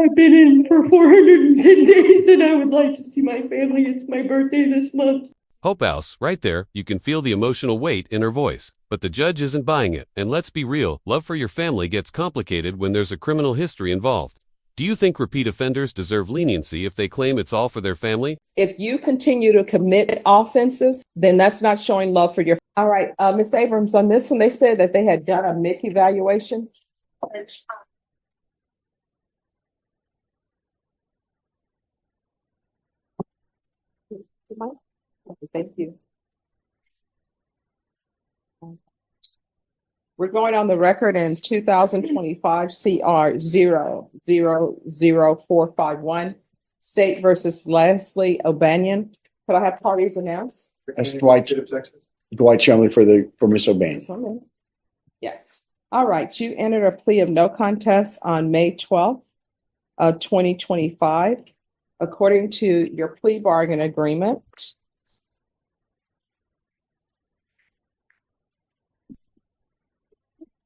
I've been in for 410 days and I would like to see my family. It's my birthday this month. Hope House, right there, you can feel the emotional weight in her voice. But the judge isn't buying it, and let's be real, love for your family gets complicated when there's a criminal history involved. Do you think repeat offenders deserve leniency if they claim it's all for their family? If you continue to commit offenses, then that's not showing love for your. All right, Ms. Abrams, on this one, they said that they had done a MIC evaluation. Thank you. We're going on the record in 2025 CR 000451, State versus Leslie O'Banion. Could I have parties announced? That's Dwight Chumley for Miss O'Banion. Yes. All right. You entered a plea of no contest on May 12th of 2025. According to your plea bargain agreement,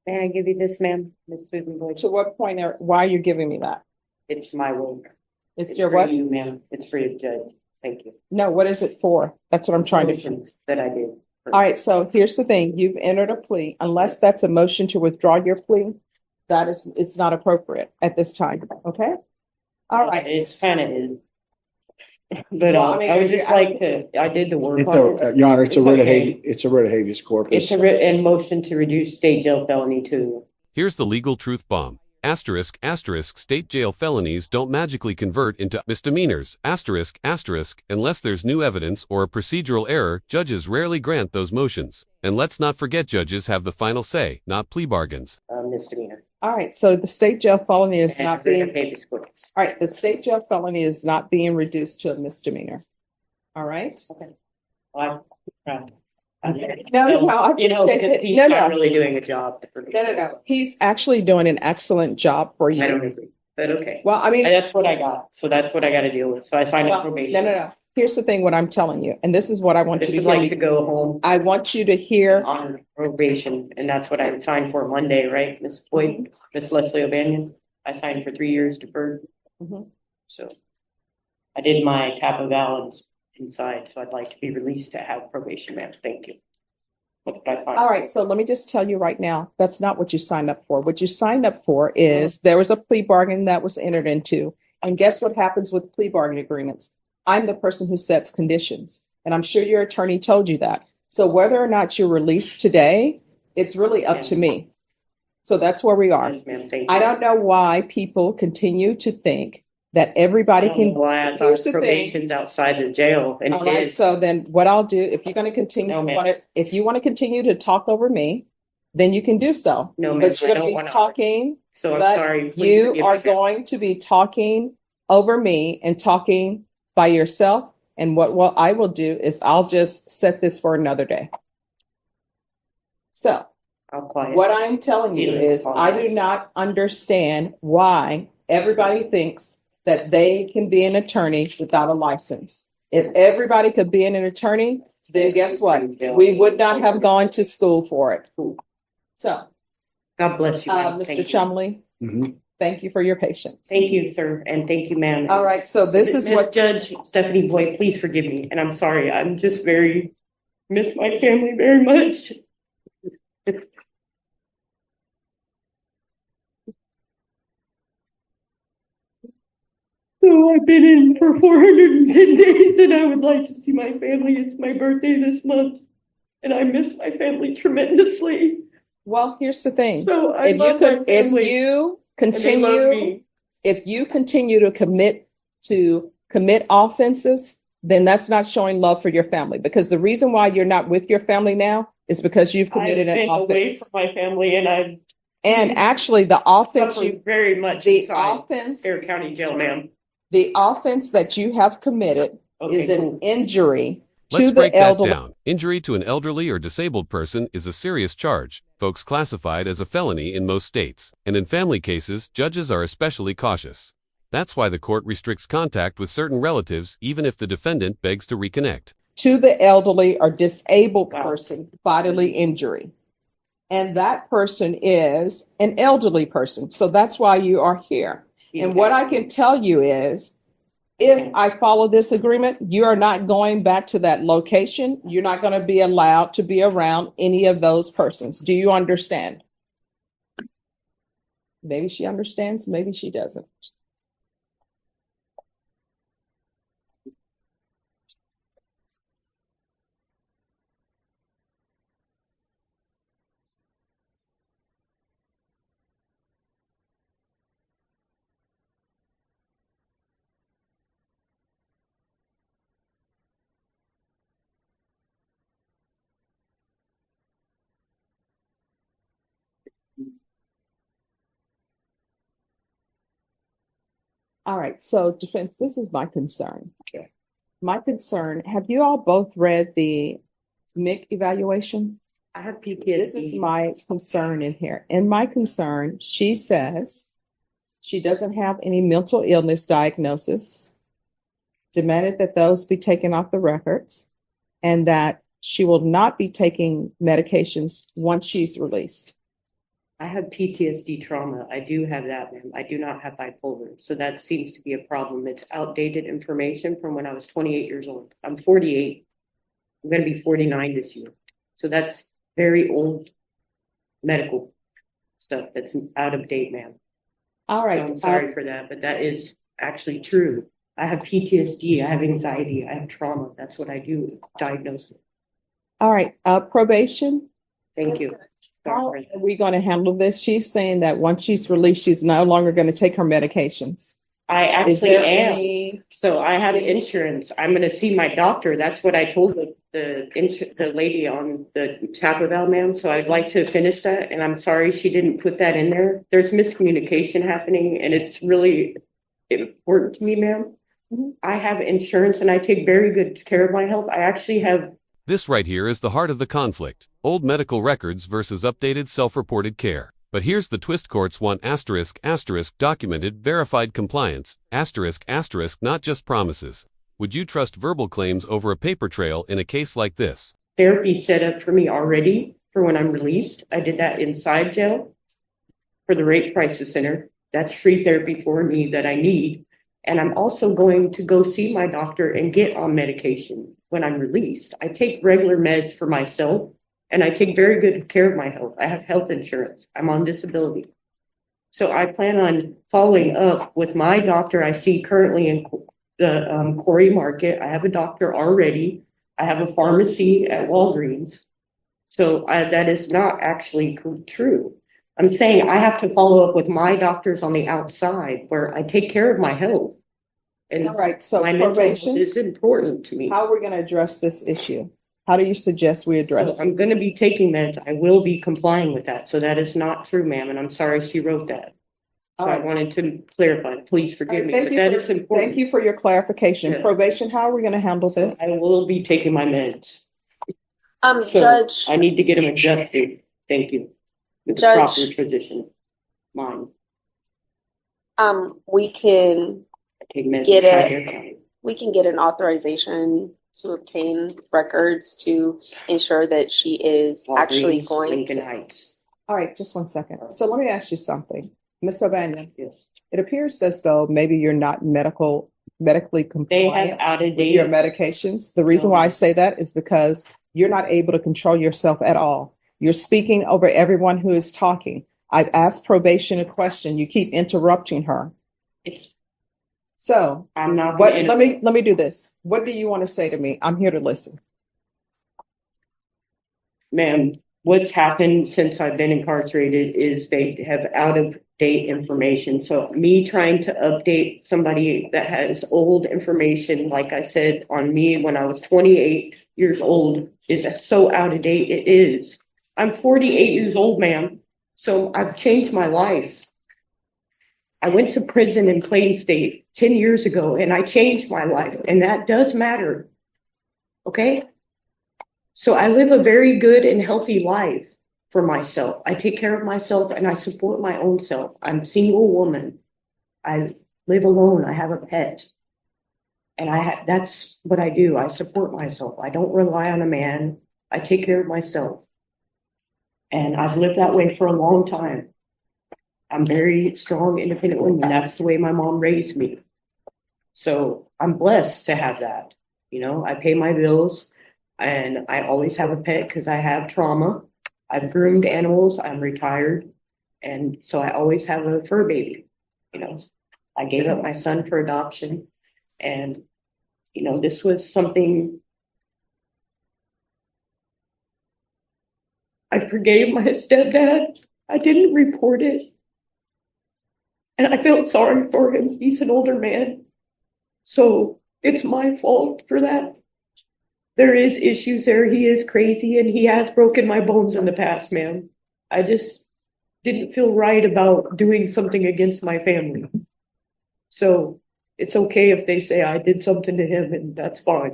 may I give you this, ma'am? Miss Susan Boyd. to what point, why are you giving me that? It's my waiver. It's your for what? you, ma'am. It's for the judge. Thank you. No, what is it for? That's what I'm trying to. Motions that I did. All right. So here's the thing. You've entered a plea. Unless that's a motion to withdraw your plea, it's not appropriate at this time. Okay. All right. It kind of is. But Well, I mean, I would just like to, I did the work on it. Your Honor, it's a It's writ of okay. habeas corpus. It's a written motion to reduce state jail felony to. Here's the legal truth bomb. Asterisk, asterisk, state jail felonies don't magically convert into misdemeanors. Asterisk, asterisk, unless there's new evidence or a procedural error, judges rarely grant those motions. And let's not forget judges have the final say, not plea bargains. Misdemeanor. All right. So the state jail felony is And not writ being. of habeas corpus. All right. The state jail felony is not being reduced to a misdemeanor. All right. Okay. Well, No, I you know, appreciate because it. he's No, not no. really doing a job. No. He's actually doing an excellent job for you. I don't agree, but okay. Well, I mean, And that's what I got. So that's what I got to deal with. So I signed up well, probation. no. Here's the thing, what I'm telling you, and this is what I want Just you to would hear. like to go home I want you to hear. on probation, and that's what I signed for Monday, right, Miss Boyd, Miss Leslie O'Banion? I signed for 3 years deferred, Mhm. so I did my cap of balance inside, so I'd like to be released to have probation, ma'am. Thank you. That's what I find. All right, so let me just tell you right now, that's not what you signed up for. What you signed up for is there was a plea bargain that was entered into. And guess what happens with plea bargain agreements? I'm the person who sets conditions, and I'm sure your attorney told you that. So whether or not you're released today, it's really up to me. So that's where we are. Yes, ma'am. Thank you. I don't know why people continue to think that everybody I don't know can. why I Here's thought the thing. probation's outside the jail, and All it right, is. so then what I'll do, if you're going to continue, No, ma'am. if you want to continue to talk over me, then you can do so. No, ma'am, But you're I going to don't be wanna- talking, So I'm but sorry. Please you forgive are me, ma'am. going to be talking over me and talking by yourself. And what I will do is I'll just set this for another day. So I'll quiet. what I'm telling you Either is I do not understand why everybody thinks that they can be an attorney without a license. If everybody could be an attorney, then guess what? We would not have gone to school for it. So, God bless you, ma'am. Thank Mr. you. Chumley, Mhm. thank you for your patience. Thank you, sir, and thank you, ma'am. All right, so this is Miss what, Judge Stephanie Boyd, please forgive me, and I'm sorry. I'm just miss my family very much. So I've been in for 410 days and I would like to see my family. It's my birthday this month and I miss my family tremendously. well, here's the thing. So I If you love my could, if family you and they love continue, me. if you continue to commit offenses, then that's not showing love for your family. Because the reason why you're not with your family now is because you've I've committed an been away offense. from my family and I've And actually, the offense, suffered very much the inside offense, Air County Jail, ma'am. the offense that you have committed Okay, is an cool. injury Let's to break the that elderly. down. Injury to an elderly or disabled person is a serious charge, folks, classified as a felony in most states. And in family cases, judges are especially cautious. That's why the court restricts contact with certain relatives, even if the defendant begs to reconnect. To the elderly or disabled Wow. person, bodily injury. And that person is an elderly person. So that's why you are here. And what I can tell you is, if I follow this agreement, you are not going back to that location. You're not going to be allowed to be around any of those persons. Do you understand? Maybe she understands, maybe she doesn't. All right, so defense, this is my concern. Okay. My concern, have you all both read the MIC evaluation? I have This is PTSD. my concern in here. In my concern, she says she doesn't have any mental illness diagnosis, demanded that those be taken off the records, and that she will not be taking medications once she's released. I have PTSD trauma. I do have that, ma'am. I do not have bipolar. So that seems to be a problem. It's outdated information from when I was 28 years old. I'm 48. I'm going to be 49 this year. So that's very old medical stuff that's out of date, ma'am. All So right. I'm sorry for that, but that is actually true. I have PTSD. I have anxiety. I have trauma. That's what I do diagnose it. All right. Probation. Thank you. How are we going to handle this? She's saying that once she's released, she's no longer going to take her medications. I Is actually there am. any? So I have insurance. I'm going to see my doctor. That's what I told the lady on the Taco Bell, ma'am. So I'd like to finish that. And I'm sorry she didn't put that in there. There's miscommunication happening, and it's really important to me, ma'am. Mhm. I have insurance, and I take very good care of my health. I actually have. This right here is the heart of the conflict. Old medical records versus updated self-reported care. But here's the twist: courts want ***, documented, verified compliance, ***, not just promises. Would you trust verbal claims over a paper trail in a case like this? Therapy set up for me already for when I'm released. I did that inside jail for the Rape Crisis Center. That's free therapy for me that I need. And I'm also going to go see my doctor and get on medication when I'm released. I take regular meds for myself, and I take very good care of my health. I have health insurance. I'm on disability. So I plan on following up with my doctor I see currently in the Corey Market. I have a doctor already. I have a pharmacy at Walgreens. So that is not actually true. I'm saying I have to follow up with my doctors on the outside where I take care of my health. And All right. So my mental health probation, is important to me. how are we going to address this issue? How do you suggest we address So it? I'm going to be taking meds. I will be complying with that. So that is not true, ma'am. And I'm sorry she wrote that. So All I right. wanted to clarify. Please forgive me, Thank but you that for- is important. Thank you for your clarification. Yeah. Probation, how are we going to handle this? I will be taking my meds. So Judge, I need to get them adjusted. Thank you. With the Judge. proper physician. Mine. we can I take meds. Get inside it. their county. get an authorization to obtain records to ensure that she is actually Walgreens, going Lincoln to. Heights. All right, just one second. So let me ask you something. Ms. O'Banion, Yes. it appears as though maybe you're not medically They have compliant out of with your date. medications. The reason why I say that is because you're not able to control yourself at all. You're speaking over everyone who is talking. I've asked probation a question. You keep interrupting her. It's, So I'm not. what, gonna let me do this. What do you want to say to me? I'm here to listen. Ma'am, what's happened since I've been incarcerated is they have out of date information. So me trying to update somebody that has old information, like I said, on me when I was 28 years old is so out of date. It is. I'm 48 years old, ma'am. So I've changed my life. I went to prison in Plain State 10 years ago and I changed my life, and that does matter. Okay? So I live a very good and healthy life for myself. I take care of myself and I support my own self. I'm a single woman. I live alone. I have a pet. And that's what I do. I support myself. I don't rely on a man. I take care of myself. And I've lived that way for a long time. I'm very strong, independent woman. That's the way my mom raised me. So I'm blessed to have that. You know, I pay my bills and I always have a pet because I have trauma. I've groomed animals. I'm retired. And so I always have a fur baby. You know, I gave up my son for adoption. And, you know, this was something I forgave my stepdad. I didn't report it. And I felt sorry for him. He's an older man. So it's my fault for that. There is issues there. He is crazy and he has broken my bones in the past, man. I just didn't feel right about doing something against my family. So it's okay if they say I did something to him, and that's fine.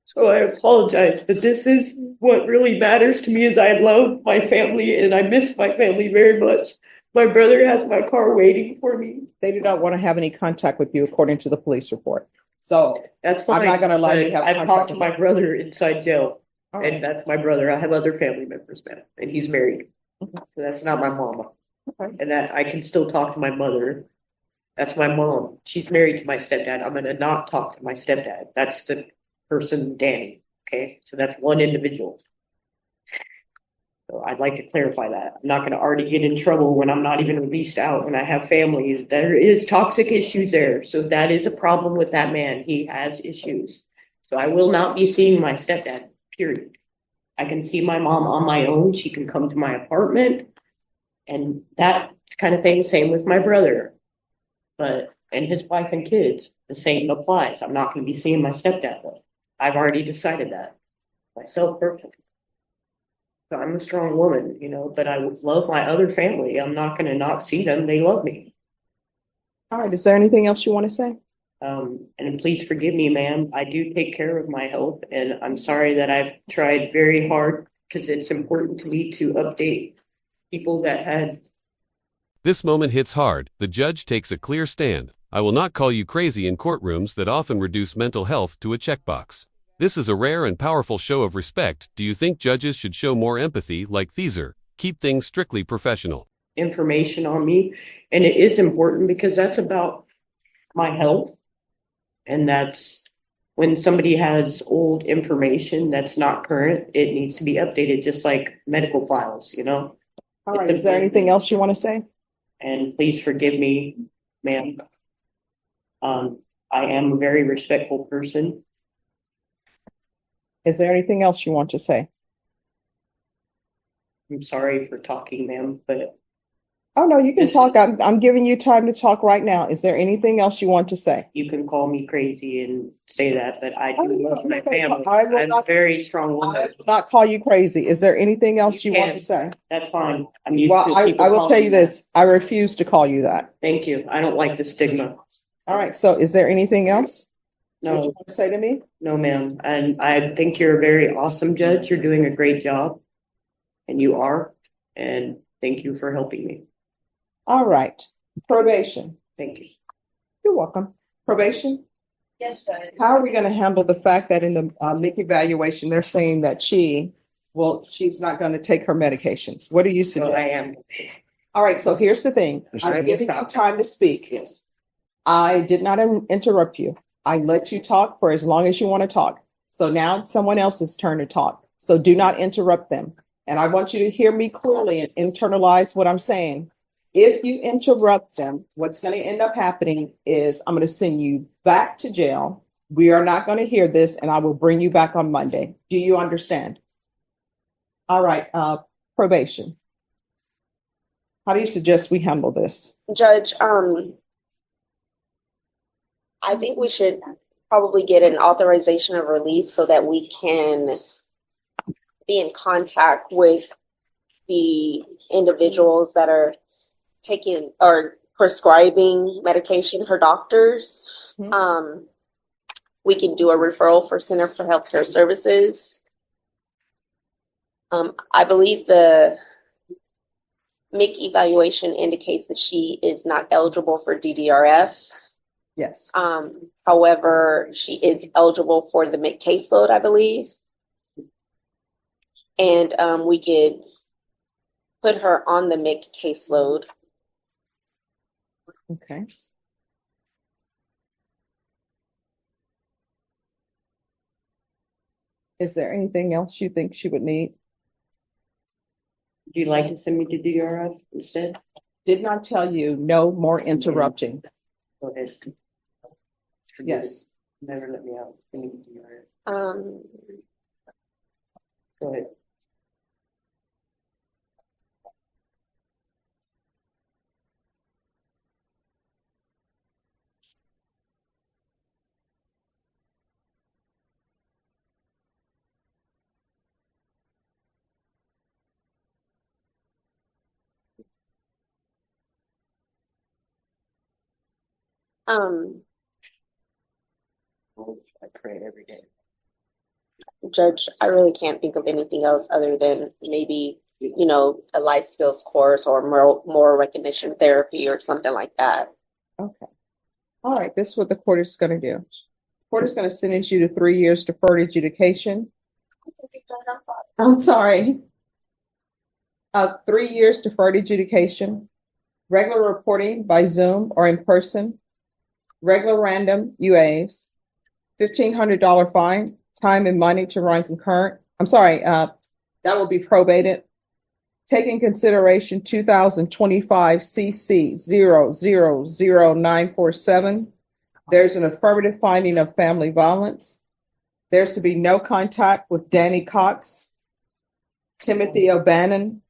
So I apologize, but this is what really matters to me is I love my family and I miss my family very much. My brother has my car waiting for me. They do not want to have any contact with you according to the police report. So That's fine. I'm not gonna allow you to have I've contact talked to with my him. brother inside jail, All right. and that's my brother. I have other family members, man, and he's married. Okay. So that's not my mama. Okay. And that I can still talk to my mother. That's my mom. She's married to my stepdad. I'm gonna not talk to my stepdad. That's the person, Danny. Okay, so that's one individual. So I'd like to clarify that. I'm not gonna already get in trouble when I'm not even released out and I have families. There is toxic issues there. So that is a problem with that man. He has issues. So I will not be seeing my stepdad, period. I can see my mom on my own. She can come to my apartment and that kind of thing. Same with my brother, and his wife and kids, the same applies. I'm not going to be seeing my stepdad though. I've already decided that myself personally. So I'm a strong woman, you know, but I love my other family. I'm not going to not see them. They love me. All right. Is there anything else you want to say? And please forgive me, ma'am. I do take care of my health, and I'm sorry that I've tried very hard because it's important to me to update people that had. This moment hits hard. The judge takes a clear stand. I will not call you crazy in courtrooms that often reduce mental health to a checkbox. This is a rare and powerful show of respect. Do you think judges should show more empathy like Thieser? Keep things strictly professional. Information on me, and it is important because that's about my health, and that's when somebody has old information that's not current, it needs to be updated, just like medical files, you know. All right. Is there anything else you want to say? And please forgive me, ma'am. I am a very respectful person. Is there anything else you want to say? I'm sorry for talking, ma'am, but Oh, no, you can This- talk. I'm giving you time to talk right now. Is there anything else you want to say? you can call me crazy and say that, but I Oh, do no, love my okay, family. I will I'm a not- very strong I woman. will not call you crazy. Is there anything else You you want can. to say? That's fine. I'm used Well, to I people will calling tell you me this. I refuse to call you that. that. Thank you. I don't like the stigma. All right. So is there anything else that you No, want to say to me? no, ma'am. And I think you're a very awesome judge. You're doing a great job. And you are. And thank you for helping me. All right. Probation. Thank you. You're welcome. Probation. Yes, Judge. How are we going to handle the fact that in the MIC evaluation, they're saying that she's not going to take her medications? What do you So suggest? I am. All right. So here's the thing. I'm giving you time to speak. Yes. I did not interrupt you. I let you talk for as long as you want to talk. So now it's someone else's turn to talk. So do not interrupt them. And I want you to hear me clearly and internalize what I'm saying. If you interrupt them, what's going to end up happening is I'm going to send you back to jail. We are not going to hear this, and I will bring you back on Monday. Do you understand? All right. Probation. How do you suggest we handle this? Judge, I think we should probably get an authorization of release so that we can be in contact with the individuals that are taking or prescribing medication, her doctors. Mhm. We can do a referral for Center for Healthcare Services. I believe the MIC evaluation indicates that she is not eligible for DDRF. Yes. However, she is eligible for the MIC caseload, I believe. And we could put her on the MIC caseload. Okay. Is there anything else you think she would need? Would you like to send me to DRF instead? Did not tell you no more interrupting. Go ahead. Yes. Never let me out. Send me to DRF. Go ahead. Um, I pray every day. Judge, I really can't think of anything else other than maybe, you know, a life skills course or moral recognition therapy or something like that. Okay. All right, this is what the court is going to do. The court is going to sentence you to 3 years deferred adjudication. I'm sorry. 3 years deferred adjudication, regular reporting by Zoom or in person, regular random UAs, $1,500 fine, time and money to run concurrent. I'm sorry, that will be probated. Take in consideration 2025 CC 000947. There's an affirmative finding of family violence. There's to be no contact with Danny Cox, Timothy O'Bannon.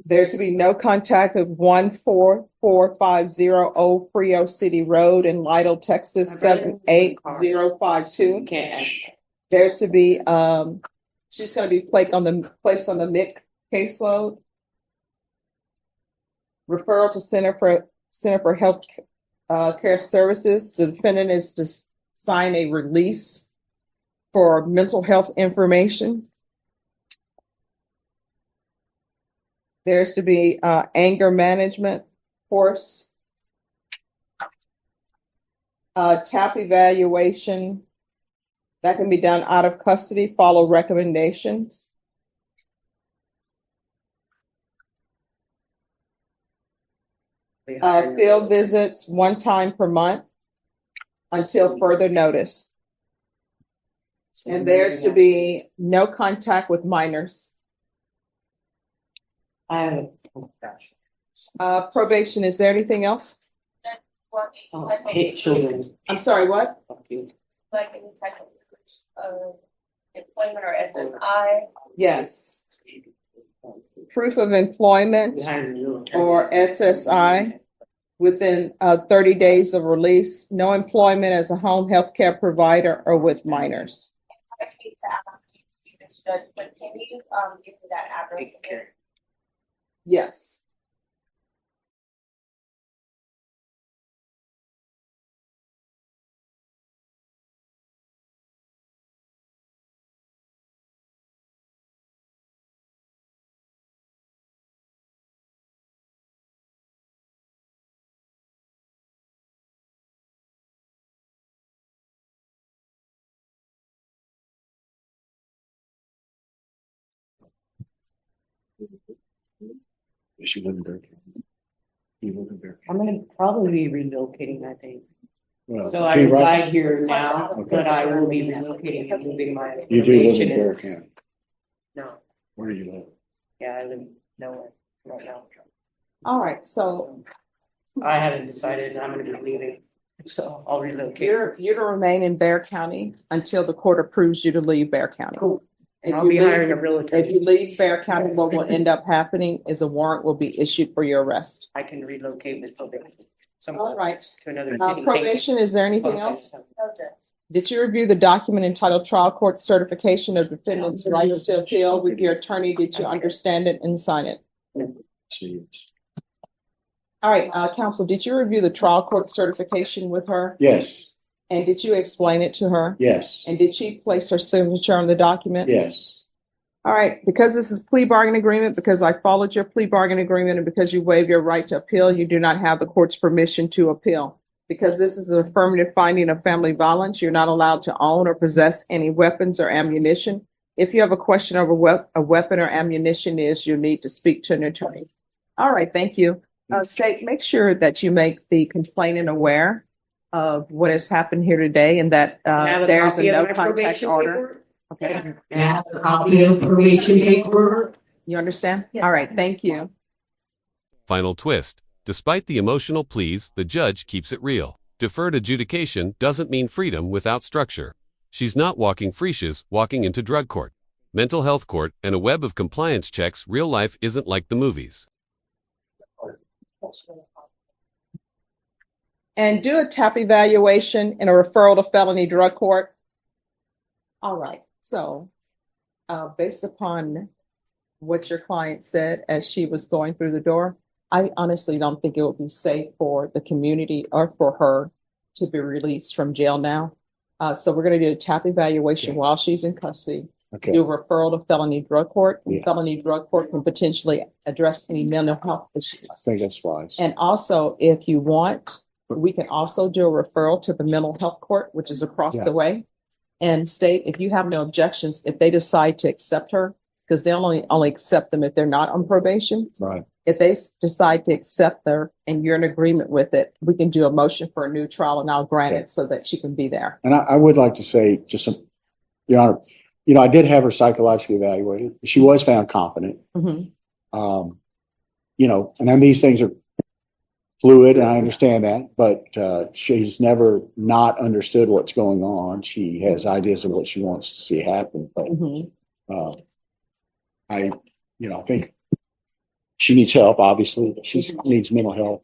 There's to be no contact with 14450 Old Frio City Road in Lytle, Texas 78052. Can't. There's to be she's going to be placed on the MIC caseload. Referral to Center for Health Care Services. The defendant is to sign a release for mental health information. There's to be anger management course, TAP evaluation that can be done out of custody. Follow recommendations. Field visits 1 time per month until further notice. And there's to be no contact with minors. Probation, is there anything else? I hate children. I'm sorry, what? Fuck you. Like any type of employment or SSI. Yes. Proof of employment or SSI within 30 days of release. No employment as a home health care provider or with minors. I hate to ask you to do this, Judge, but can you give me that address again? Yes. Does she live in Bear County? You live in Bear County? I'm gonna probably be relocating, I think. Well, So I be right- reside here now, Okay. but I will be relocating and moving my You do live in location Bear in. County. No, Where do you live? yeah, I live nowhere right now. All right, so I haven't decided I'm gonna be leaving, so I'll relocate. you're to remain in Bear County until the court approves you to leave Bear County. Cool. If And I'll you be leave- hiring a realtor. If you leave Bear County, what will end up happening is a warrant will be issued for your arrest. I can relocate with probation. All right. To another city. Thank you. Probation, is there anything else? No, Judge. Did you review the document entitled Trial Court Certification of Defendant's Rights to Appeal with your attorney? Did you understand it and sign it? See. All right, counsel, did you review the trial court certification with her? Yes, And did you explain it to her? yes, And did she place her signature on the document? yes. All right, because this is plea bargain agreement, because I followed your plea bargain agreement, and because you waive your right to appeal, you do not have the court's permission to appeal. Because this is an affirmative finding of family violence, you're not allowed to own or possess any weapons or ammunition. If you have a question over what a weapon or ammunition is, you need to speak to an attorney. All right, thank you. State, make sure that you make the complainant aware of what has happened here today and that Have a there's a copy of no my contact probation order. paperwork? Okay, Have a copy of probation paperwork? you understand? All right, thank you. Final twist. Despite the emotional pleas, the judge keeps it real. Deferred adjudication doesn't mean freedom without structure. She's not walking free, she's walking into drug court, mental health court, and a web of compliance checks. Real life isn't like the movies. And do a TAP evaluation and a referral to felony drug court. All right, so based upon what your client said as she was going through the door, I honestly don't think it would be safe for the community or for her to be released from jail now. So we're going to do a TAP evaluation while she's in custody. Okay. Do a referral to felony drug court. Yeah. Felony drug court can potentially address any mental health issues. I think that's wise. And also, if you want, we can also do a referral to the mental health court, which is across the way. And state, if you have no objections, if they decide to accept her, because they'll only accept them if they're not on probation. Right. If they decide to accept her and you're in agreement with it, we can do a motion for a new trial and I'll grant it so that she can be there. And I would like to say, Your Honor, I did have her psychologically evaluated. She was found competent. Mm-hmm. And then these things are fluid, and I understand that, but she's never not understood what's going on. She has ideas of what she wants to see happen, but Mm-hmm. I think she needs help. Obviously, she needs mental health.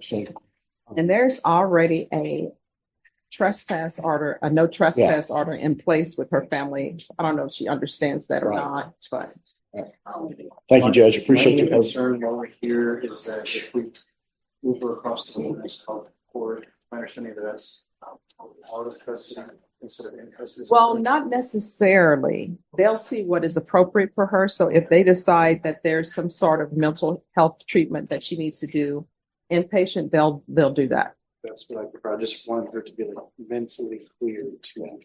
So, And there's already a trespass order, a no trespass order in place with her family. I don't know if she understands that or not, but. thank you, Judge. Appreciate My your only concern while we're here is that if we move her across the women's health court, my understanding that that's out of custody instead of in custody. Well, not necessarily. They'll see what is appropriate for her. So if they decide that there's some sort of mental health treatment that she needs to do inpatient, they'll do that. That's what I prefer. I just wanted her to be like mentally clear to